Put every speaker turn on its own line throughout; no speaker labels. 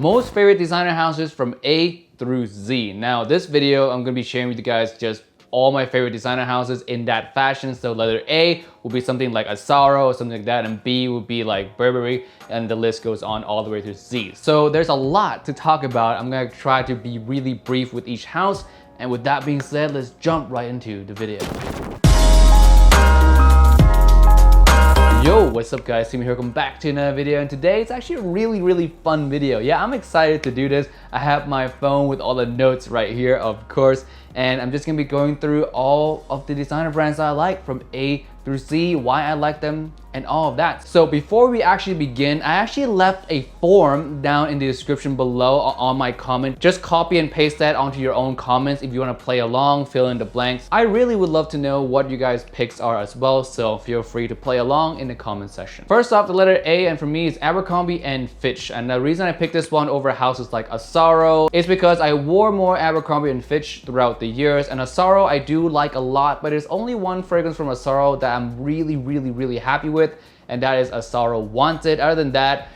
Most favorite designer houses from A through Z. Now this video, I'm gonna be sharing with you guys just all my favorite designer houses in that fashion. So letter A will be something like Asaro or something like that, and B will be like Burgari, and the list goes on all the way to Z. So there's a lot to talk about. I'm gonna try to be really brief with each house. And with that being said, let's jump right into the video. Yo, what's up guys, Timmy here, welcome back to another video, and today it's actually a really fun video. Yeah, I'm excited to do this. I have my phone with all the notes right here, of course, and I'm just gonna be going through all of the designer brands that I like from A through Z, why I like them, and all of that. So before we actually begin, I actually left a form down in the description below on my comment. Just copy and paste that onto your own comments if you want to play along, fill in the blanks. I really would love to know what you guys' picks are as well, so feel free to play along in the comment section. First off, the letter A, and for me is Abercrombie and Fitch. And the reason I picked this one over houses like Asaro is because I wore more Abercrombie and Fitch throughout the years, and Asaro I do like a lot, but there's only one fragrance from Asaro that I'm really happy with, and that is Asaro Wanted. Other than that,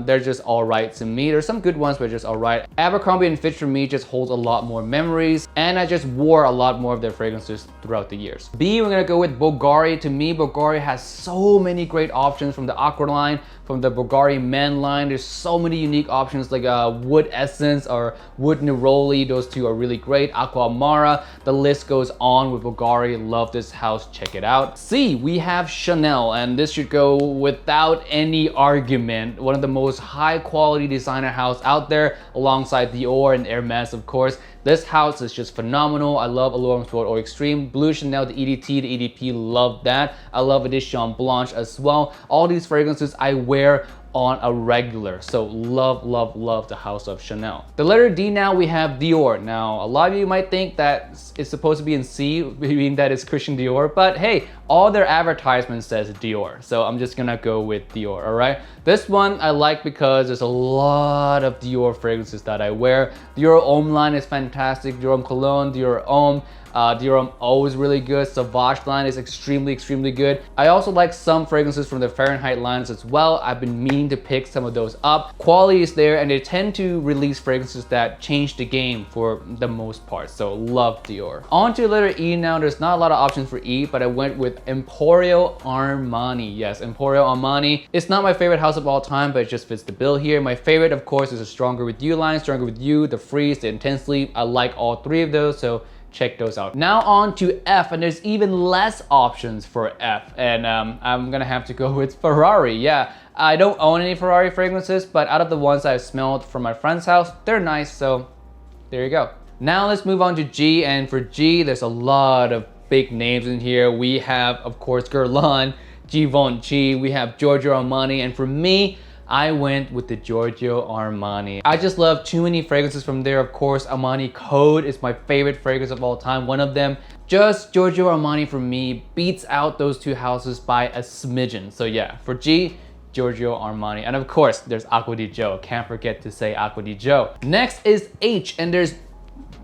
they're just all right to me. There's some good ones, but just all right. Abercrombie and Fitch for me just holds a lot more memories, and I just wore a lot more of their fragrances throughout the years. B, we're gonna go with Burgari. To me, Burgari has so many great options from the Aqua line, from the Burgari Men line. There's so many unique options like Wood Essence or Wood Neroli. Those two are really great. Aqua Amara. The list goes on with Burgari. Love this house. Check it out. C, we have Chanel, and this should go without any argument. One of the most high quality designer house out there, alongside Dior and Hermes, of course. This house is just phenomenal. I love Allure Sport or Extreme. Blue Chanel, the EDT, the EDP, love that. I love Edition Blanche as well. All these fragrances I wear on a regular, so love the house of Chanel. The letter D, now we have Dior. Now a lot of you might think that it's supposed to be in C, meaning that it's Christian Dior, but hey, all their advertisement says Dior, so I'm just gonna go with Dior. All right, this one I like because there's a lot of Dior fragrances that I wear. Dior Homme line is fantastic. Dior Homme Cologne, Dior Homme, Dior Homme Eau is really good. Sauvage line is extremely good. I also like some fragrances from the Fahrenheit lines as well. I've been meaning to pick some of those up. Quality is there, and they tend to release fragrances that change the game for the most part, so love Dior. On to letter E now. There's not a lot of options for E, but I went with Emporio Armani. Yes, Emporio Armani. It's not my favorite house of all time, but it just fits the bill here. My favorite, of course, is the Stronger With You line. Stronger With You, the Freeze, the Intensely. I like all three of those, so check those out. Now on to F, and there's even less options for F, and I'm gonna have to go with Ferrari. Yeah, I don't own any Ferrari fragrances, but out of the ones I've smelled from my friend's house, they're nice, so there you go. Now let's move on to G, and for G, there's a lot of big names in here. We have, of course, Guerlain, Givenchy, we have Giorgio Armani, and for me, I went with the Giorgio Armani. I just love too many fragrances from there. Of course, Armani Code is my favorite fragrance of all time. One of them, just Giorgio Armani for me beats out those two houses by a smidgen. So yeah, for G, Giorgio Armani. And of course, there's Acqua di Gio. Can't forget to say Acqua di Gio. Next is H, and there's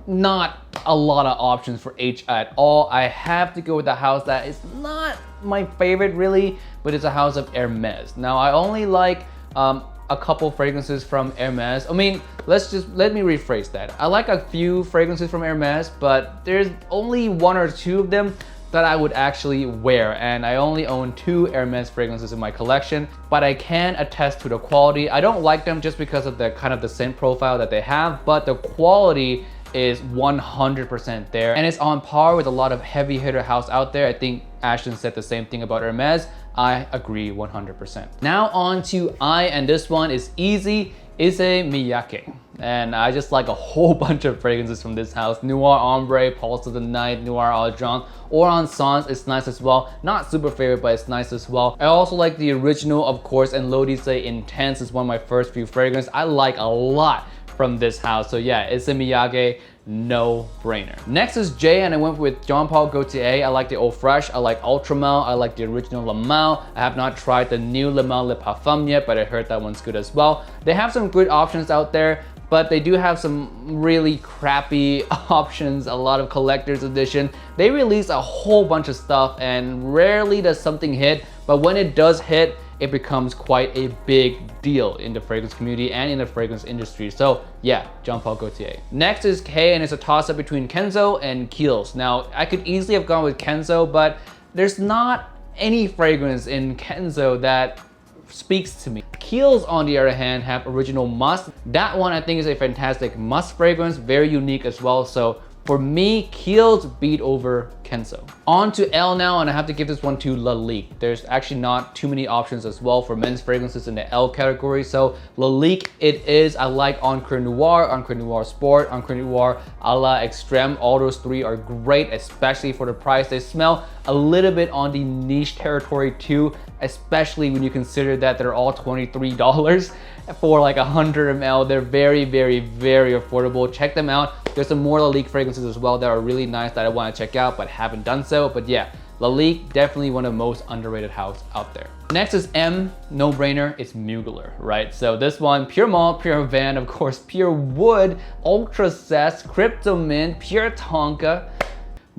not a lot of options for H at all. I have to go with the house that is not my favorite really, but it's a house of Hermes. Now I only like a couple fragrances from Hermes. I mean, let me rephrase that. I like a few fragrances from Hermes, but there's only one or two of them that I would actually wear, and I only own 2 Hermes fragrances in my collection, but I can attest to the quality. I don't like them just because of the kind of the scent profile that they have, but the quality is 100% there, and it's on par with a lot of heavy hitter house out there. I think Ashton said the same thing about Hermes. I agree 100%. Now on to I, and this one is easy. Issey Miyake. And I just like a whole bunch of fragrances from this house. Noir Ombre, Pulse of the Night, Noir Argent, or Encens is nice as well. Not super favorite, but it's nice as well. I also like the original, of course, and L'Odyssée Intense is one of my first few fragrances. I like a lot from this house. So yeah, Issey Miyake, no brainer. Next is J, and I went with Jean Paul Gaultier. I like the Eau Fraiche, I like Ultramel, I like the original Le Mal. I have not tried the new Le Mal Le Parfum yet, but I heard that one's good as well. They have some good options out there, but they do have some really crappy options, a lot of collector's edition. They release a whole bunch of stuff and rarely does something hit, but when it does hit, it becomes quite a big deal in the fragrance community and in the fragrance industry. So yeah, Jean Paul Gaultier. Next is K, and it's a toss-up between Kenzo and Kiehl's. Now, I could easily have gone with Kenzo, but there's not any fragrance in Kenzo that speaks to me. Kiehl's, on the other hand, have Original Musk. That one I think is a fantastic musk fragrance, very unique as well. So for me, Kiehl's beat over Kenzo. On to L now, and I have to give this one to Lalique. There's actually not too many options as well for men's fragrances in the L category. So Lalique it is. I like Encre Noir, Encre Noir Sport, Encre Noir a la Extreme. All those three are great, especially for the price. They smell a little bit on the niche territory too, especially when you consider that they're all $23 for like 100 ml. They're very, very, very affordable. Check them out. There's some more Lalique fragrances as well that are really nice that I want to check out, but haven't done so. But yeah, Lalique, definitely one of the most underrated houses out there. Next is M, no brainer, it's Mugler, right? So this one, Pure Malt, Pure Van, of course, Pure Wood, Ultra Cess, Crypto Mint, Pure Tonka.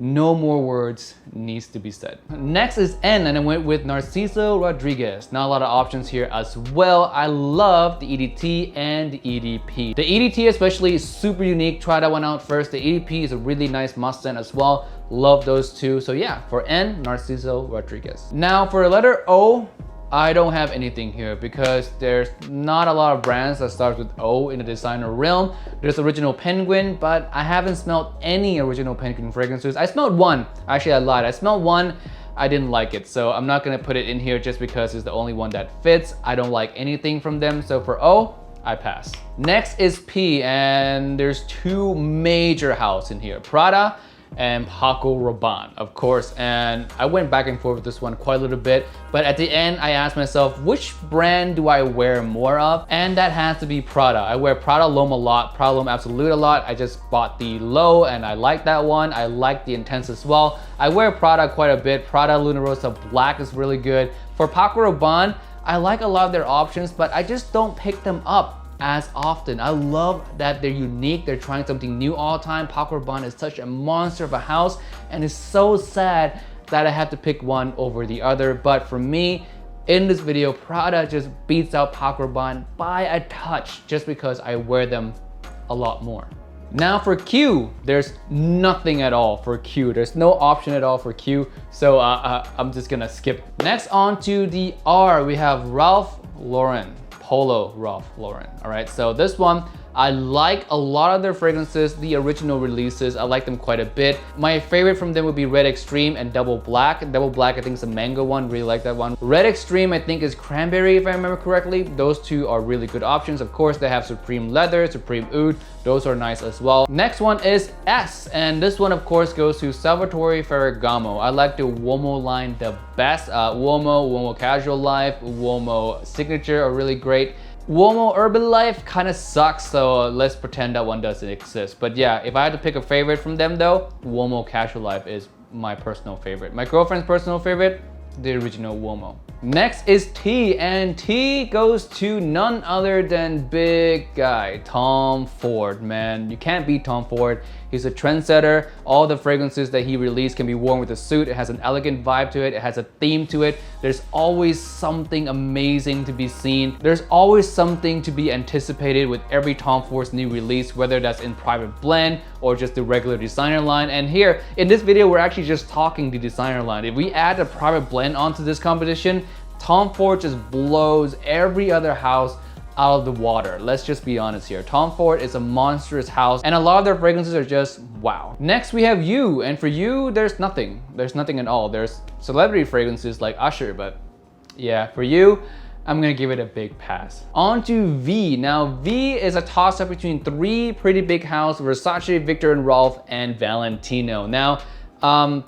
No more words needs to be said. Next is N, and I went with Narciso Rodriguez. Not a lot of options here as well. I love the EDT and the EDP. The EDT especially is super unique. Try that one out first. The EDP is a really nice must scent as well. Love those two. So yeah, for N, Narciso Rodriguez. Now for the letter O, I don't have anything here because there's not a lot of brands that start with O in the designer realm. There's Original Penguin, but I haven't smelled any Original Penguin fragrances. I smelled one. Actually, I lied. I smelled one. I didn't like it. So I'm not gonna put it in here just because it's the only one that fits. I don't like anything from them. So for O, I pass. Next is P, and there's two major houses in here. Prada and Paco Rabanne, of course. And I went back and forth with this one quite a little bit, but at the end I asked myself, which brand do I wear more of? And that has to be Prada. I wear Prada L'Homme a lot, Prada L'Homme Absolute a lot. I just bought the Low and I like that one. I like the Intense as well. I wear Prada quite a bit. Prada Luna Rosa Black is really good. For Paco Rabanne, I like a lot of their options, but I just don't pick them up as often. I love that they're unique. They're trying something new all the time. Paco Rabanne is such a monster of a house, and it's so sad that I have to pick one over the other. But for me, in this video, Prada just beats out Paco Rabanne by a touch just because I wear them a lot more. Now for Q, there's nothing at all for Q. There's no option at all for Q. So I'm just gonna skip. Next on to the R, we have Ralph Lauren. Polo Ralph Lauren. All right, so this one, I like a lot of their fragrances, the original releases. I like them quite a bit. My favorite from them would be Red Extreme and Double Black. Double Black, I think, is a mango one. Really like that one. Red Extreme, I think, is cranberry, if I remember correctly. Those two are really good options. Of course, they have Supreme Leather, Supreme Oud. Those are nice as well. Next one is S, and this one, of course, goes to Salvatore Ferragamo. I like the Uomo line the best. Uomo Casual Life, Uomo Signature are really great. Uomo Urban Life kind of sucks, so let's pretend that one doesn't exist. But yeah, if I had to pick a favorite from them though, Uomo Casual Life is my personal favorite. My girlfriend's personal favorite, the original Uomo. Next is T, and T goes to none other than big guy, Tom Ford, man. You can't beat Tom Ford. He's a trendsetter. All the fragrances that he released can be worn with a suit. It has an elegant vibe to it. It has a theme to it. There's always something amazing to be seen. There's always something to be anticipated with every Tom Ford's new release, whether that's in private blend or just the regular designer line. And here in this video, we're actually just talking the designer line. If we add a private blend onto this competition, Tom Ford just blows every other house out of the water. Let's just be honest here. Tom Ford is a monstrous house, and a lot of their fragrances are just wow. Next we have You, and for You, there's nothing. There's nothing at all. There's celebrity fragrances like Usher, but yeah, for You, I'm gonna give it a big pass. On to V. Now V is a toss-up between three pretty big houses: Versace, Victor and Rolf, and Valentino. Now,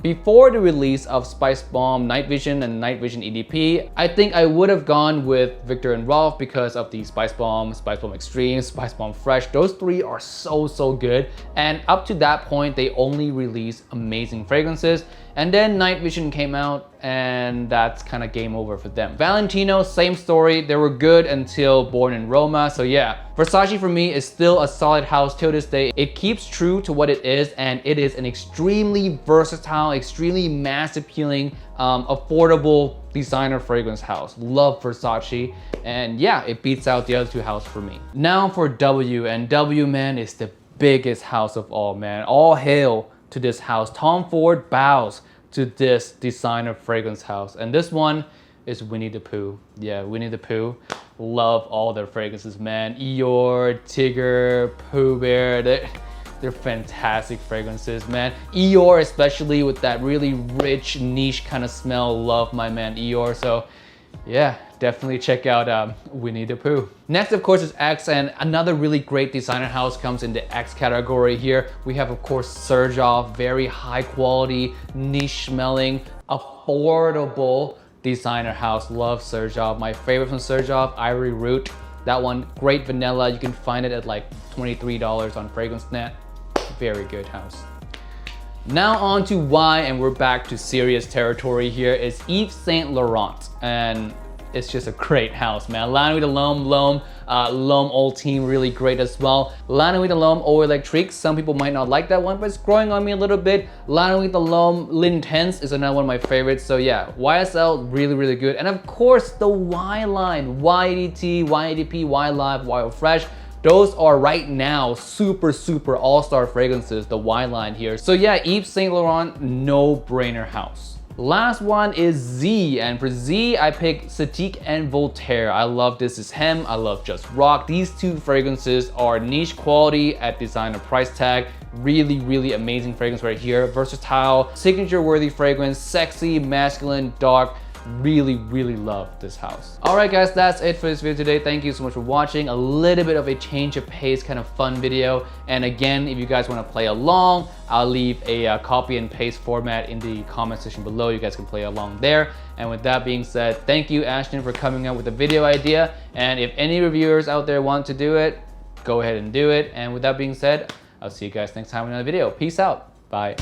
before the release of Spice Bomb Night Vision and Night Vision EDP, I think I would have gone with Victor and Rolf because of the Spice Bomb Extreme, Spice Bomb Fresh. Those three are so good. And up to that point, they only released amazing fragrances. And then Night Vision came out, and that's kind of game over for them. Valentino, same story. They were good until Born in Roma. So yeah, Versace for me is still a solid house till this day. It keeps true to what it is, and it is an extremely versatile, extremely mass appealing, affordable designer fragrance house. Love Versace, and yeah, it beats out the other two houses for me. Now for W, and W, man, is the biggest house of all, man. All hail to this house. Tom Ford bows to this designer fragrance house, and this one is Winnie the Pooh. Yeah, Winnie the Pooh. Love all their fragrances, man. Eeyore, Tigger, Pooh Bear, they're fantastic fragrances, man. Eeyore, especially with that really rich, niche kind of smell. Love my man Eeyore. So yeah, definitely check out Winnie the Pooh. Next, of course, is X, and another really great designer house comes in the X category here. We have, of course, Sergioff, very high quality, niche smelling, affordable designer house. Love Sergioff. My favorite from Sergioff, Ivory Root. That one, great vanilla. You can find it at like $23 on FragranceNet. Very good house. Now on to Y, and we're back to serious territory here. It's Yves Saint Laurent, and it's just a great house, man. La Nuit de L'Homme, L'Homme Ultime, really great as well. La Nuit de L'Homme Eau Electrique, some people might not like that one, but it's growing on me a little bit. La Nuit de L'Homme L'Intense is another one of my favorites. So yeah, YSL, really, really good. And of course, the Y line, YADT, YADP, Y Live, Y Fresh. Those are right now super all-star fragrances, the Y line here. So yeah, Yves Saint Laurent, no-brainer house. Last one is Z, and for Z, I picked Satique and Voltaire. I love This Is Hem, I love Just Rock. These two fragrances are niche quality at designer price tag. Really amazing fragrance right here. Versatile, signature-worthy fragrance, sexy, masculine, dark. Really love this house. All right, guys, that's it for this video today. Thank you so much for watching. A little bit of a change of pace, kind of fun video. And again, if you guys want to play along, I'll leave a copy and paste format in the comment section below. You guys can play along there. And with that being said, thank you, Ashton, for coming up with a video idea. And if any reviewers out there want to do it, go ahead and do it. And with that being said, I'll see you guys next time in another video. Peace out. Bye.